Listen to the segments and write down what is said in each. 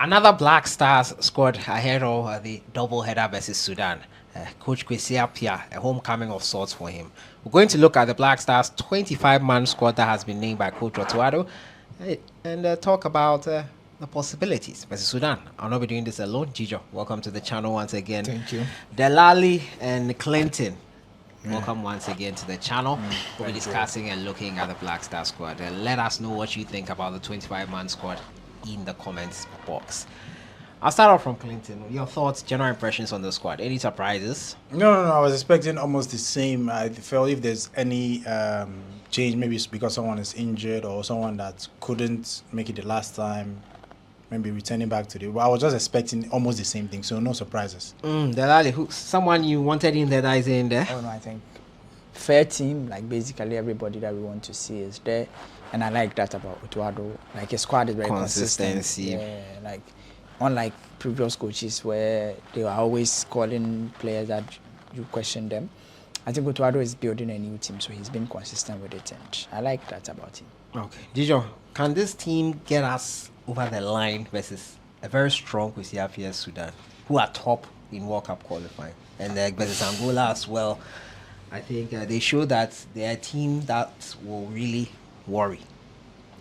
Another Black Stars squad ahead of the double-header versus Sudan. Coach Kwesi Appiah, a homecoming of sorts for him. We're going to look at the Black Stars 25-man squad that has been named by Coach Otuado and talk about the possibilities versus Sudan. I'll not be doing this alone. Gijo, welcome to the channel once again. Thank you. Delali and Clinton, welcome once again to the channel. We'll be discussing and looking at the Black Star squad. Let us know what you think about the 25-man squad in the comments box. I'll start off from Clinton. Your thoughts, general impressions on the squad. Any surprises? No. I was expecting almost the same. I felt if there's any change, maybe it's because someone is injured or someone that couldn't make it the last time, maybe returning back to the... But I was just expecting almost the same thing, so no surprises. Delali, someone you wanted in there that is in there? Oh, no, I think fair team, like basically everybody that we want to see is there. And I like that about Otuado. Like his squad is very consistent. Yeah, like unlike previous coaches where they were always calling players that you question them. I think Otuado is building a new team, so he's been consistent with it, and I like that about him. Okay. Gijo, can this team get us over the line versus a very strong Kwesi Appiah Sudan, who are top in World Cup qualifying, and versus Angola as well? I think they show that they're a team that will really worry.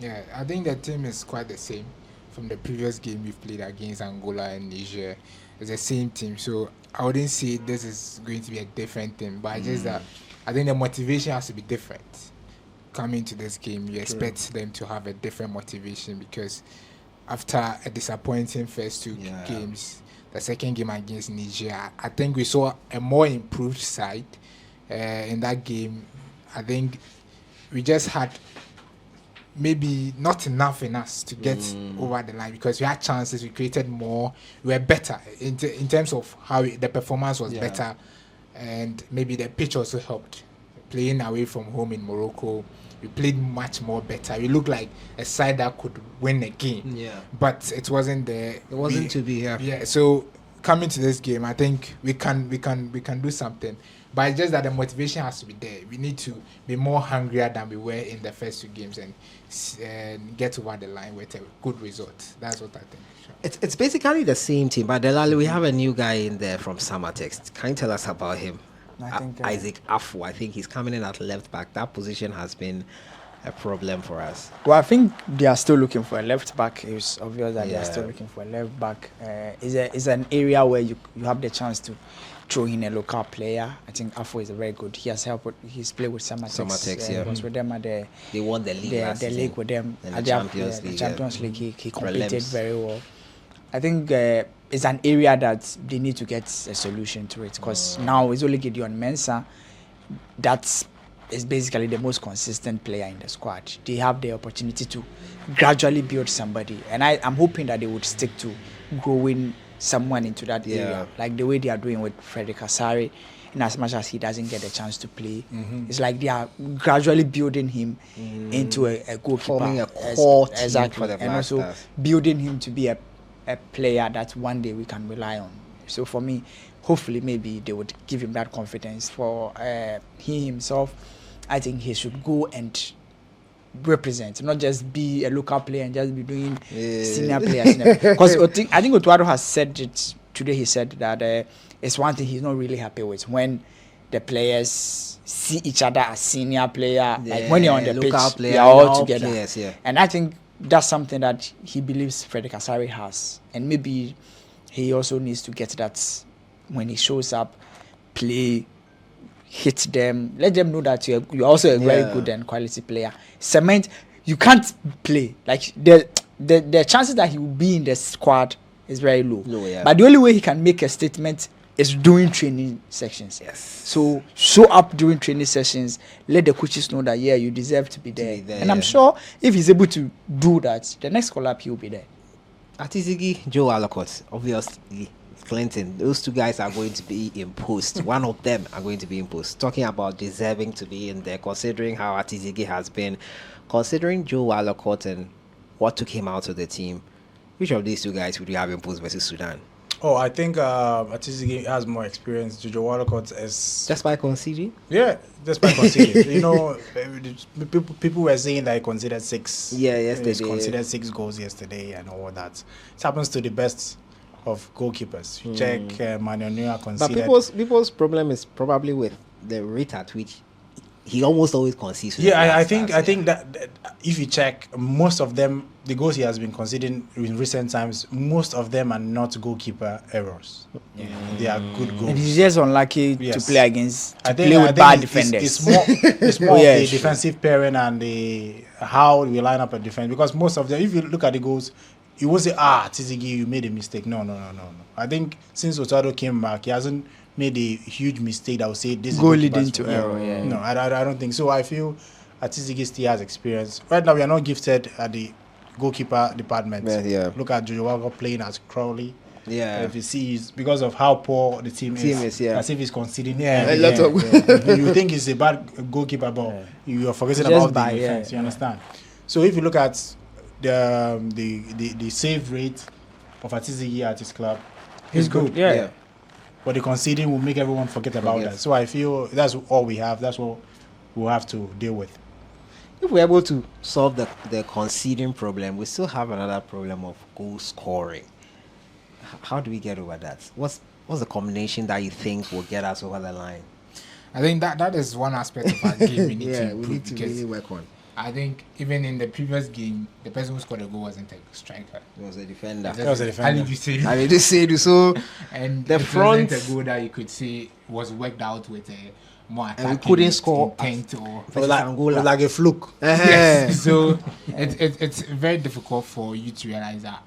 Yeah, I think the team is quite the same from the previous game we've played against Angola and Niger. It's the same team, so I wouldn't say this is going to be a different team, but just that I think the motivation has to be different. Coming to this game, you expect them to have a different motivation because after a disappointing first two games, the second game against Niger, I think we saw a more improved side in that game. I think we just had maybe not enough in us to get over the line because we had chances, we created more, we were better in terms of how the performance was better, and maybe the pitch also helped. Playing away from home in Morocco, we played much more better. We looked like a side that could win a game, but it wasn't there. It wasn't to be here. Yeah, so coming to this game, I think we can do something. But it's just that the motivation has to be there. We need to be more hungrier than we were in the first two games and get over the line with a good result. That's what I think. It's basically the same team, but Delali, we have a new guy in there from Samatex. Can you tell us about him? I think Isaac Afu. I think he's coming in at left back. That position has been a problem for us. Well, I think they are still looking for a left back. It's obvious that they are still looking for a left back. It's an area where you have the chance to throw in a local player. I think Afo is very good. He has helped. He's played with Samatex. He was with them at the... They won the league. The league with them and at the Champions League. The Champions League. He competed very well. I think it's an area that they need to get a solution to it because now it's only Gideon Mensah that is basically the most consistent player in the squad. They have the opportunity to gradually build somebody, and I'm hoping that they would stick to growing someone into that area, like the way they are doing with Frederick Asari. In as much as he doesn't get a chance to play, it's like they are gradually building him into a goalkeeper, forming a core team for the Black and also Stars. building him to be a player that one day we can rely on. So for me, hopefully maybe they would give him that confidence. For he himself, I think he should go and represent, not just be a local player and just be doing senior players. Because I think Otuado has said it today. He said that it's one thing he's not really happy with when the players see each other as senior player, like when you're on the pitch, they are all together. Players, and I think that's something that he believes Frederick Asari has, and maybe he also needs to get that when he shows up, play, hit them, let them know that you're also a very good and quality player. Cement, you can't play like the chances that he will be in the squad is very low. But the only way he can make a statement is doing training sessions. So show up during training sessions, let the coaches know that you deserve to be there. And I'm sure if he's able to do that, the next call up he'll be there. Atizigi, Joe Alacott, obviously Clinton, those two guys are going to be in post. One of them are going to be in post. Talking about deserving to be in there, considering how Atizigi has been, considering Joe Alacott and what took him out of the team, which of these two guys would you have in post versus Sudan? Oh, I think Atizigi has more experience. Jojo Walcott is Just by conceding? yeah, just by conceding. You know, people were saying that he considered 6. Yeah, yesterday. He considered 6 goals yesterday and all that. It happens to the best of goalkeepers. You check Manuel Neuer But considered. people's problem is probably with the rate at which he almost always concedes. with the Yeah, I Black think Stars, that if you check, most of them, the goals he has been conceding in recent times, most of them are not goalkeeper errors. Yeah, they are good And goals. he's just unlucky Yes. to play against I play with bad defenders. It's more, it's more Yeah, of the sure. defensive pairing and the how we line up a defense. Because most of them, if you look at the goals, you won't say, Tizigi, you made a mistake. No. I think since Otado came back, he hasn't made a huge mistake that would say this Goal is leading goalkeeper's to fault. error, yeah. No, I don't think so. I feel Atizigi still has experience. Right now, we are not gifted at the goalkeeper department. Yeah. Look at Jojo Walcott playing as Crowley. Yeah. If you see, it's because of how poor the team is, yeah. as if he's conceding. A lot of- You think he's a bad goalkeeper, but you are forgetting Just about by, the defense. You understand? So if you look at the save rate of Atizigi at his club, he's good. Yeah. But the conceding will make everyone forget about Forget. that. So I feel that's all we have. That's what we'll have to deal with. If we're able to solve the conceding problem, we still have another problem of goal scoring. How do we get over that? What's the combination that you think will get us over the line? I think that is one aspect of our game we need to Yeah, improve, we need to because really work on. I think even in the previous game, the person who scored the goal wasn't a striker. It was a defender. That was a defender. I need to say, I mean, they say so. and The it front- wasn't a goal that you could say was worked out with a more And we attacking couldn't score intent or It was Versus like, Angola. it was like a fluke. yes. So it's very difficult for you to realize that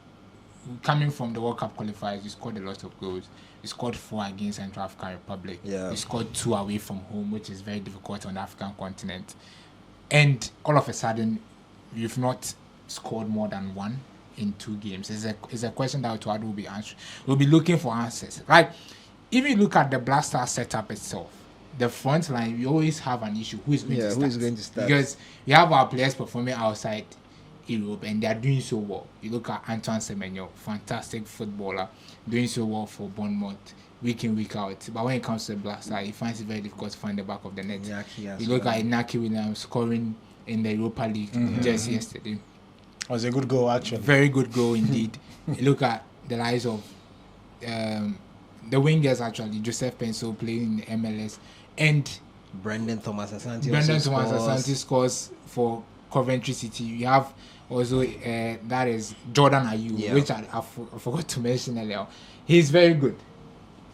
coming from the World Cup qualifiers, you scored a lot of goals. You scored 4 against Central African Republic. Yeah. You scored 2 away from home, which is very difficult on the African continent. And all of a sudden, you've not scored more than 1 in 2 games. It's a question that Otuado will be answering. We'll be looking for answers. Right? If you look at the Black Star setup itself, the front line, we always have an issue. Who is going to start? who is going to start? Because we have our players performing outside Europe and they are doing so well. You look at Antoine Semenyo, fantastic footballer, doing so well for Bournemouth week in, week out. But when it comes to the Black Star, he finds it very difficult to find the back of the net. Inaki as You look well. at Inaki Williams scoring in the Europa League just yesterday. It was a good goal, actually. Very good goal indeed. You look at the likes of the wingers, actually, Joseph Penso playing in the MLS, and Brendan Thomas Asante. Brendan also Thomas scores. Asante scores for Coventry City. You have also that is Jordan Ayew, Yeah. which I forgot to mention earlier. He's very good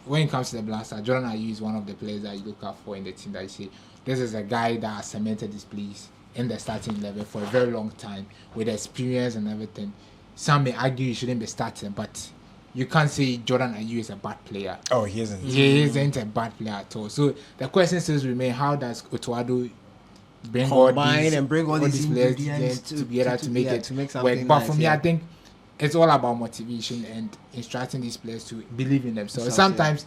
when it comes to the Blaster. Jordan Ayew is one of the players that you look out for in the team that you say, this is a guy that has cemented his place in the starting level for a very long time with experience and everything. Some may argue he shouldn't be starting, but you can't say Jordan Ayew is a bad player. Oh, he isn't. He isn't a bad player at all. So the question still remains: how does Otuado bring all Combine these and bring all these players ingredients together to make it work? something But nice, for me, yeah. I think it's all about motivation and instructing these players to believe in themselves. Themselves, Sometimes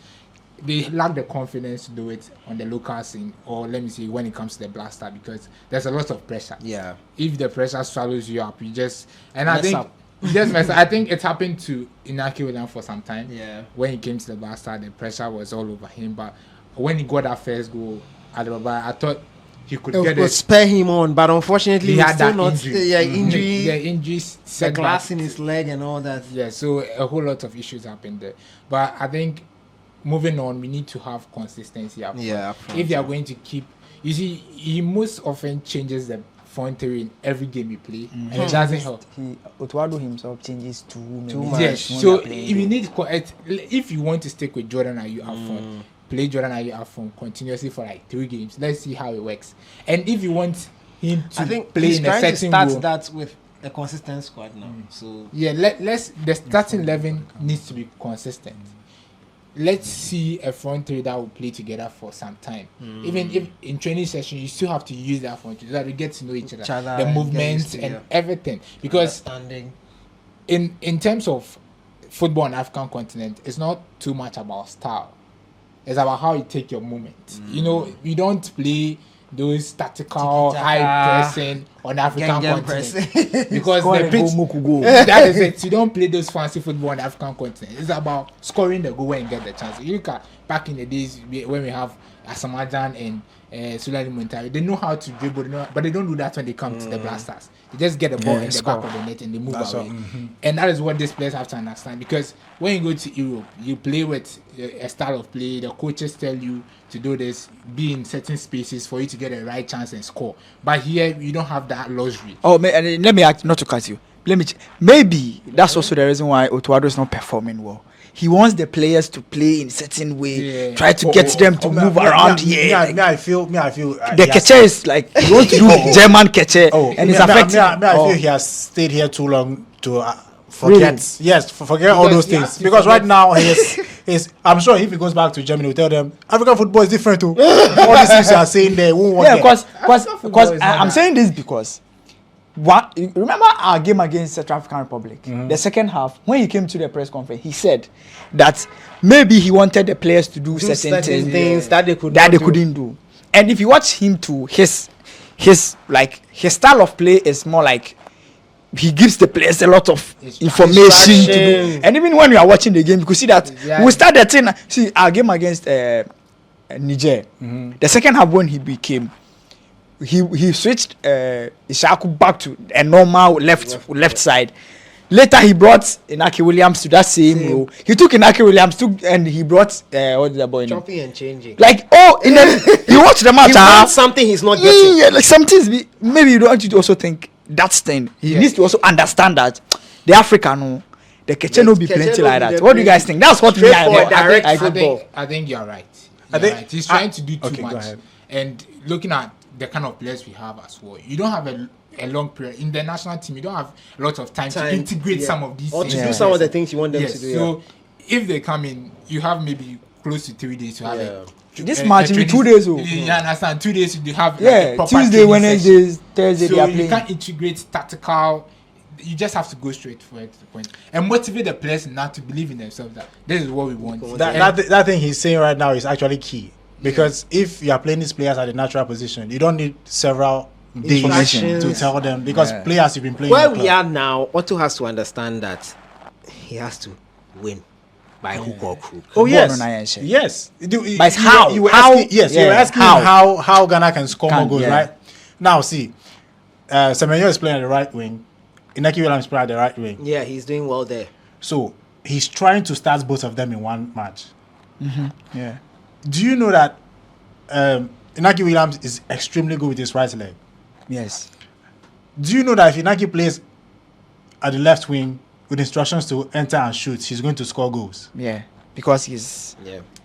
they lack the confidence to do it on the local scene, or let me say, when it comes to the Blaster, because there's a lot of pressure. Yeah. If the pressure swallows you up, you just I Mess think up. you just mess up. I think it happened to Inaki Williams for some time. Yeah. When he came to the Blaster, the pressure was all over him. But when he got that first goal at the Baba, I thought he could It get was it. spare him on, but unfortunately, He he's had still that not. injury. Yeah, injury. The injuries The set glass back. in his leg and all that. Yeah, so a whole lot of issues happened there. But I think moving on, we need to have consistency up front. Yeah, up front, If you are yeah. going to keep, you see, he most often changes the front three in every game he play, and it doesn't help. Otuado himself changes too many. Too much. Yes, when so they're playing if you game. need, if you want to stick with Jordan Ayew up front, play Jordan Ayew up front continuously for like 3 games. Let's see how it works. And if you want him to I think play he's in a trying to certain start role, that with a consistent squad now. So yeah, let's the starting 11 needs to be consistent. Let's see a front three that will play together for some time. Even if in training session you still have to use that front three so that we get to know each other, Each other the and get movements used to, and yeah. everything. Because understanding. in terms of football on the African continent, it's not too much about style. It's about how you take your moment. You know, you don't play those tactical, Tiki-taka. high pressing, on the African Gang continent. Because Score the and pitch, go, Moku go. that is it. You don't play those fancy football on the African continent. It's about scoring the goal and get the chance. You look at back in the days when we have Asamajan and Sudan-Black, they know how to dribble, but they don't do that when they come to the Blasters. They just get the ball in the back of the net and they move away. And that is what these players have to understand. Because when you go to Europe, you play with a style of play. The coaches tell you to do this, be in certain spaces for you to get the right chance and score. But here, you don't have that luxury. Oh, and let me act, not to cut you. Maybe that's also the reason why Otuado is not performing well. He wants the players to play in a certain way, try to get them to move around here. I feel. The Keche is like, he wants to do German Keche, and it's affecting. I feel he has stayed here too long to forget. Really? Yes, forget all those things. Because right now, he's. I'm sure if he goes back to Germany, we'll tell them African football is different too. All these things you are saying there won't work. Yeah, because I'm saying this because. Remember our game against Central African Republic? The second half, when he came to the press conference, he said that maybe he wanted the players to do certain things that they couldn't do. And if you watch him too, his style of play is more like he gives the players a lot of information to do. And even when we are watching the game, you could see that we start the thing. See our game against Niger. The second half when he became. He switched Ishaku back to a normal left side. Later he brought Inaki Williams to that same role. He took Inaki Williams and he brought what's the boy? Chopping and changing. Like you watch the match. He wants something he's not getting. Yeah, like some things. Maybe you don't want to also think that's thing. He needs to also understand that the African the Keche no be plenty like that. What do you guys think? That's what we are. I think you're right. Right. He's trying to do too much. And looking at the kind of players we have as well, you don't have a long period in the national team. You don't have a lot of time to integrate some of these or things. to do some of the things you want them to do. So if they come in, you have maybe close to 3 days to have this match in 2 days. You understand? 2 days you have Tuesday, Wednesday, Thursday. So you can't integrate tactical. You just have to go straight for it to the point and motivate the players not to believe in themselves that this is what we want. That thing he's saying right now is actually key. Because if you are playing these players at the natural position, you don't need several days to tell them. Because players you've been playing. Where we are now, Otto has to understand that he has to win by hook or crook. Oh yes, yes. But how? You were asking how Ghana can score more goals, right? Now see, Semenyo is playing at the right wing. Inaki Williams is playing at the right wing. Yeah, he's doing well there. So he's trying to start both of them in one match. Yeah. Do you know that Inaki Williams is extremely good with his right leg? Yes. Do you know that if Inaki plays at the left wing with instructions to enter and shoot, he's going to score goals? Yeah, because he's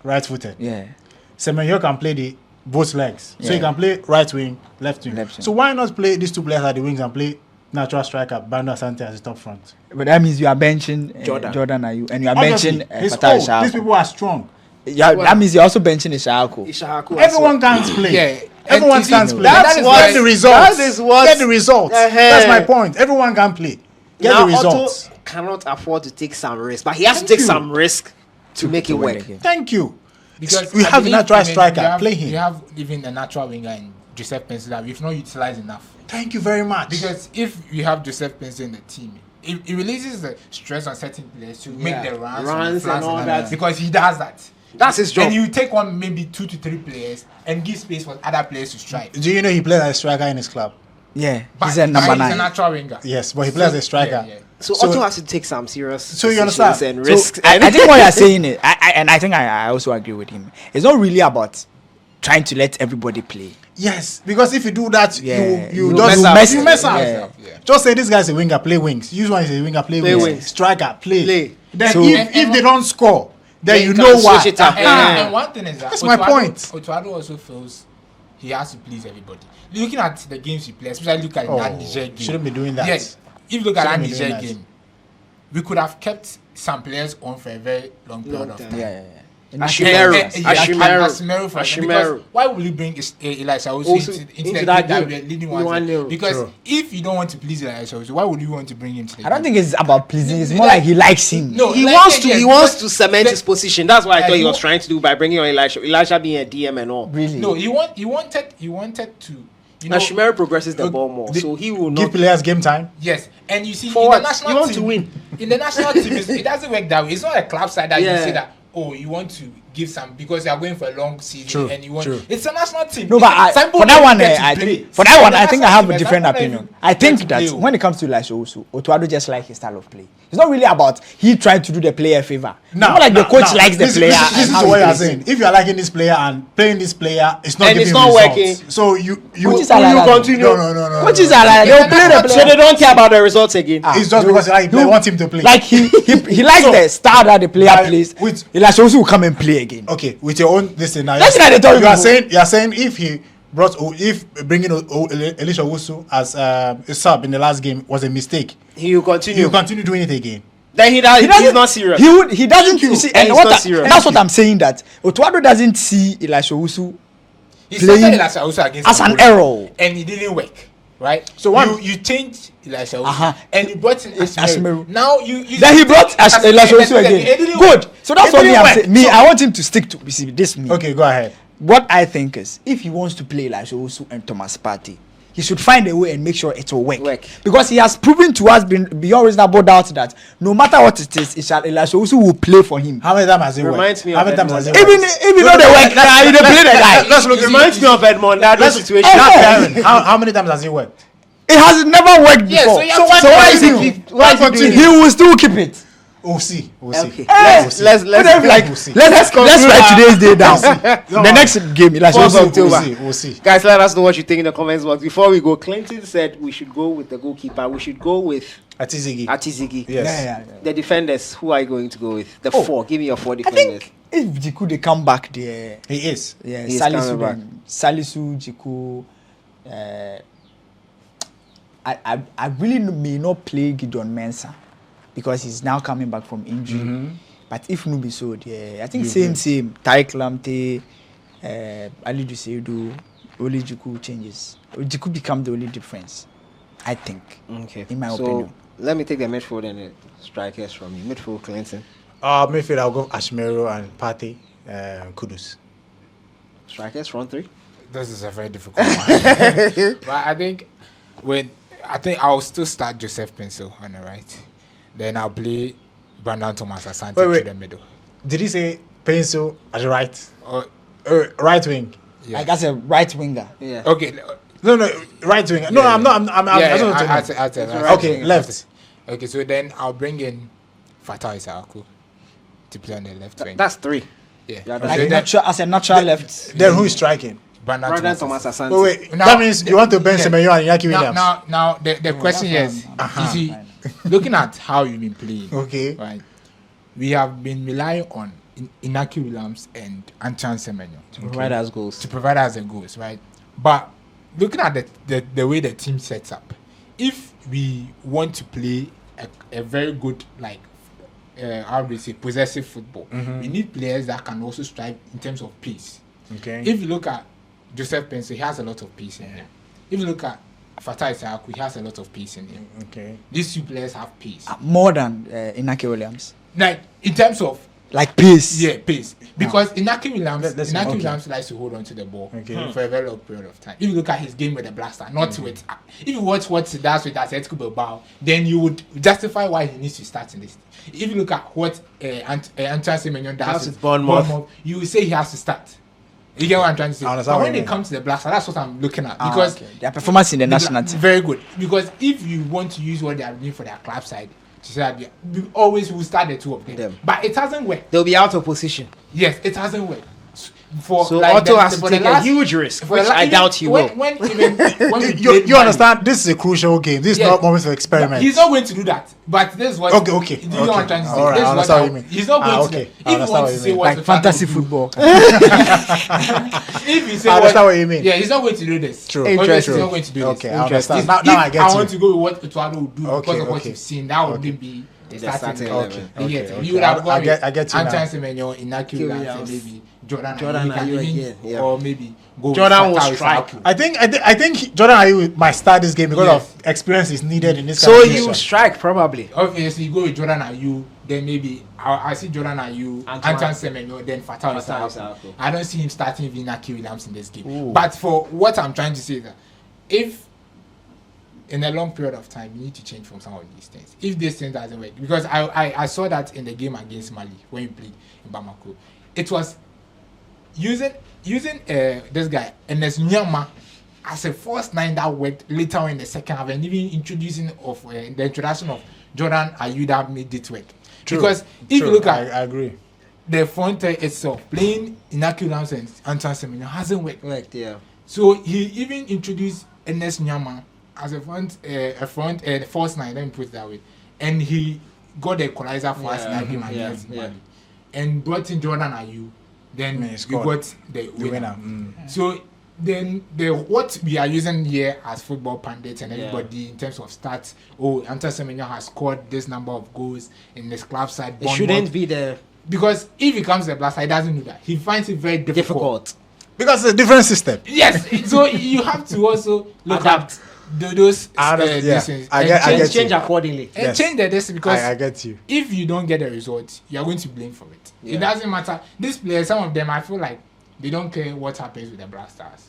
right-footed. Yeah. Semenyo can play both legs. So he can play right wing, left wing. So why not play these two players at the wings and play natural striker Bando Asante as the top front? But that means you are benching Jordan Ayew, and you are benching Patal. These people are strong. Yeah, that means you're also benching Ishaku. Everyone can't play. Yeah, everyone can't play. That is get the results. That is what. Get the results. That's my point. Everyone can play. Get the results. Otto cannot afford to take some risk, but he has to take some risk to make it work. Thank you. Because we have a natural striker. Play him. We have even a natural winger in Joseph Pensila that we've not utilized enough. Thank you very much. Because if you have Joseph Pensila in the team, it releases the stress on certain players to make the runs and all that. Because he does that. That's his job. And you take on maybe 2 to 3 players and give space for other players to strike. Do you know he plays as a striker in his club? Yeah, but he's a number 9. He's a natural winger. Yes, but he plays as a striker. So Otto has to take some serious decisions and risks. I think what you're saying is, I think I also agree with him. It's not really about trying to let everybody play. Yes, because if you do that, you mess up. Yeah. Just say this guy's a winger, play wings. Use one is a winger, play wings. Striker, play. Then if they don't score, then you know why. And one thing is that that's my point. Otuado also feels he has to please everybody. Looking at the games he plays, especially look at that Niger game. Shouldn't be doing that. Yes. If you look at that Niger game, we could have kept some players on for a very long period of time. Yeah. Ashimeru. Because why will you bring Elisha also into that game leading 1-0? Because if you don't want to please Elisha, why would you want to bring him to the game? I don't think it's about pleasing. It's more like he likes him. No, he wants to cement his position. That's what I thought he was trying to do by bringing on Elisha being a DM and all. Really? No, he wanted to Ashimere progresses the ball more, so he will give not players game time. Yes, and you see, For in what? the national You want team, to win. In the national team, it doesn't work that way. It's not a club side that Yeah. you say that, oh, you want to give some because you are going for a long season True, and you want. true. It's a national team. No, but Some people for that don't one, get to I play. think for that one, The I think I national have team, a some different people don't opinion. even I get think to that play. when it comes to Elisha Owusu, Otuado just like his style of play. It's not really about he trying to do the player a favor. Now, Not like the coach likes the listen, player. This and is how what he you are plays. saying. If you are liking this player and playing this player, it's not And giving it's not results. working. So you Coaches are like that. continue. no. Coaches are like they'll play the So player. they don't care about the results again. It's just because they want him to play. Like he likes So, the style that the player by- plays. with- Elisha Owusu will come and play again. Okay, with your own listen now. That's what I told you are you. saying if he brought if bringing Elisha Owusu as a sub in the last game was a mistake, He will continue. you continue doing it again. Then he's not serious. He doesn't. You see, And and he's what not serious. that's what I'm saying. That Otuado doesn't see Elisha Owusu He playing started Elisha Owusu against as an Angola, error. and it didn't work. Right, So what- you changed Elisha Owusu Uh-huh. and you brought in Ashmeru. Ashmeru. Now you Then he brought Elisha Owusu It again. didn't Good. work. So that's It what me didn't I'm work. saying. Me, So- I want him to stick to. You see, this me. Okay, go ahead. What I think is, if he wants to play Elisha Owusu and Thomas Partey, he should find a way and make sure it will work. Because he has proven to us beyond reasonable doubt that no matter what it is, Elisha Owusu will play for him. How many times has it worked? Reminds me How of many times has it Edmond. worked? Even though they work, he dey play the guy. Let's look. It reminds me of Edmond. That situation. How many times has it worked? It has never worked Yeah, before. so you have to- why is continue? he? Why continue? He will still keep it. We'll see. Okay. Let's Let's We'll see. let's write today's day down. No, The next game, Elisha Fourth Owusu. October. We'll see. Guys, let us know what you think in the comments box. Before we go, Clinton said we should go with the goalkeeper. We should go with Atizigi. Atizigi. Yes. Yeah. The defenders, who are you going to go with? The Oh. four. Give me your four I defenders. think if Jiku they come back there, He is. yeah, He's coming Salisu, back. Salisu, Jiku. I really may not play Gideon Mensah because he's now coming back from injury. But if no be so, yeah, I think same. Tariq Lamptey, Ali Duseidu, only Jiku changes. Jiku become the only difference, I think. Okay. In my so, opinion. let me take the midfield and the strikers from you. Midfield, Clinton. Midfield, I'll go Ashmeru and Partey, Kudus. Strikers, front three. This is a very difficult one. But I think I'll still start Joseph Pencil on the right. Then I'll play Brandon Thomas Asante Wait. to the middle. Did he say Pencil at the right? Oh, Right wing. yeah. Like as a right winger. Yeah. Okay. No, right wing. No, Yeah, I'm not. I just want to know. I'll Okay, left. Okay, so then I'll bring in Fatai Isaku to play on the left wing. That's three. Yeah. Yeah, Okay, Like then as a natural left. Then who is striking? Brandon Thomas Asante. Asante. Wait. Now- That means you want to bench Semenyo and Iñaki Williams. Now, the question is, you see, looking at how you've been playing, Okay. right? We have been relying on Inaki Williams and Antoine Semenyo To provide us goals. to provide us the goals, right? But looking at the way the team sets up, if we want to play a very good, like, how do you say, possessive football, we need players that can also strive in terms of pace. Okay. If you look at Joseph Pencil, he has a lot of pace in him. If you look at Fatai Isaku, he has a lot of pace in him. Okay. These two players have pace. More than Inaki Williams. Like, in terms of, Like pace. yeah, pace. Because Inaki Williams, Okay. Williams likes to hold on to the ball Okay. for a very long period of time. If you look at his game with the Blaster, not with, if you watch what he does with Atletico Bilbao, then you would justify why he needs to start in this. If you look at what Antoine Semenyo does with Bournemouth, you will say he has to start. You get what I'm trying to say? I understand But what when you it mean. comes to the Blaster, that's what I'm looking at. Ah, Because okay. Their performance in the national team. very good. Because if you want to use what they are doing for their club side, to say that we always will start the two of them. Them. But it hasn't worked. They'll be out of position. Yes, it hasn't worked. For So like Otto has to for the take a huge risk, for which the I even doubt he will. when we played You Mali, understand? This is a crucial game. This is Yes. not moment for experiment. He's not going to do that. But this is what. Okay. Do you know what I'm trying to say? All right, This is I understand what you mean. He's not going Okay. to. I If he understand wants what to you say mean. what Like fantasy football. football. If he say I understand what you mean. Yeah, he's not going to do this. True. Obviously, Interesting. he's not going to do this. Okay, I understand. If Now I get I you. want to go with what Otuado would do Okay, because of what okay. you've seen, that wouldn't be the starting starting 11. eleven. Okay, okay. You would have gone I get you now. Antoine Semenyo, Inaki Williams, and Williams. maybe Jordan Jordan Ayew, Ayew even- again, yeah. or maybe go Jordan with will Fatai strike. Isaku. I think Jordan Ayew might start this game because Yes. of experience is needed in this. So kind of you position. strike probably. Obviously, you go with Jordan Ayew, then maybe I see Jordan Ayew, Antoine Semenyo, then Fatai Fatai Isaku. Isaku. I don't see him starting with Inaki Williams in this game. Ooh. But for what I'm trying to say, that if in a long period of time you need to change from some of these things. If this thing doesn't work, because I saw that in the game against Mali when you played in Bamako, it was using this guy Enes Nyama as a first nine that worked later on in the second half, and even introducing of the introduction of Jordan Ayew that made it work. True. Because if you look at I agree. the front itself, playing Inaki Rams and Antoine Semenyo hasn't worked. Yeah. So he even introduced Enes Nyama as a first nine, let me put it that way, and he got the equalizer for us in that game against Mali, and brought in Jordan Ayew. Then we got the winner. So then what we are using here as football pundits and everybody in terms of stats, Antoine Semenyo has scored this number of goals in this club side. It shouldn't be the, because if he comes to the Black side, he doesn't do that. He finds it very difficult. Because it's a different system. Yes, so you have to also look at those things. Change accordingly. And change the destiny, because I get you. if you don't get the result, you are going to blame for it. Yeah. It doesn't matter. These players, some of them, I feel like they don't care what happens with the Black Stars.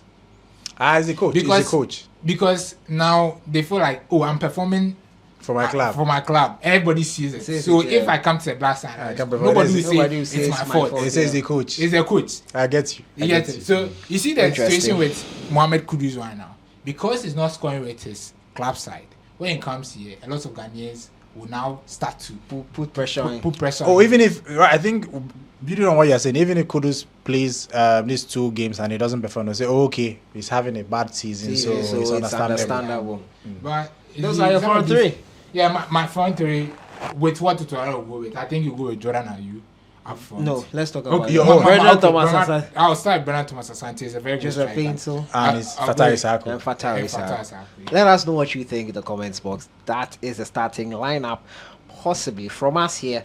As a coach, Because- he's a coach Because now they feel like, I'm performing for my club. For my club. Everybody sees it. Sees So it, if yeah. I come to the Black Stars, I can perform. nobody will Nobody say will it's say my fault. It says the coach. It's the coach. I get you. You get it. So you see the Interesting. situation with Mohamed Kudus right now, because he's not scoring with his club side. When he comes here, a lot of Ghanaians will now start to put pressure on. put pressure. Oh, on even if I think building on what you're saying, even if Kudus plays these 2 games and he doesn't perform, they say, okay, he's having a bad season, so it's understandable. But Those are your front three. Yeah, my front three. With what Tutorial will go with, I think you go with Jordan Ayew up front. No, let's talk about Okay, it. your Brendan Thomas Asante, I'll start Brendan Thomas Asante. He's a very good Joseph striker. Pinto, And it's I'll Fatai go- Isako. and Fatai And Issa. Fatai Isako. Let us know what you think in the comments box. That is the starting lineup, possibly from us here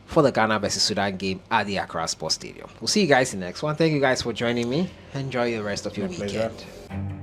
for the Ghana vs Sudan game at the Accra Sports Stadium. We'll see you guys in the next one. Thank you guys for joining me. Enjoy the rest of your My pleasure. weekend.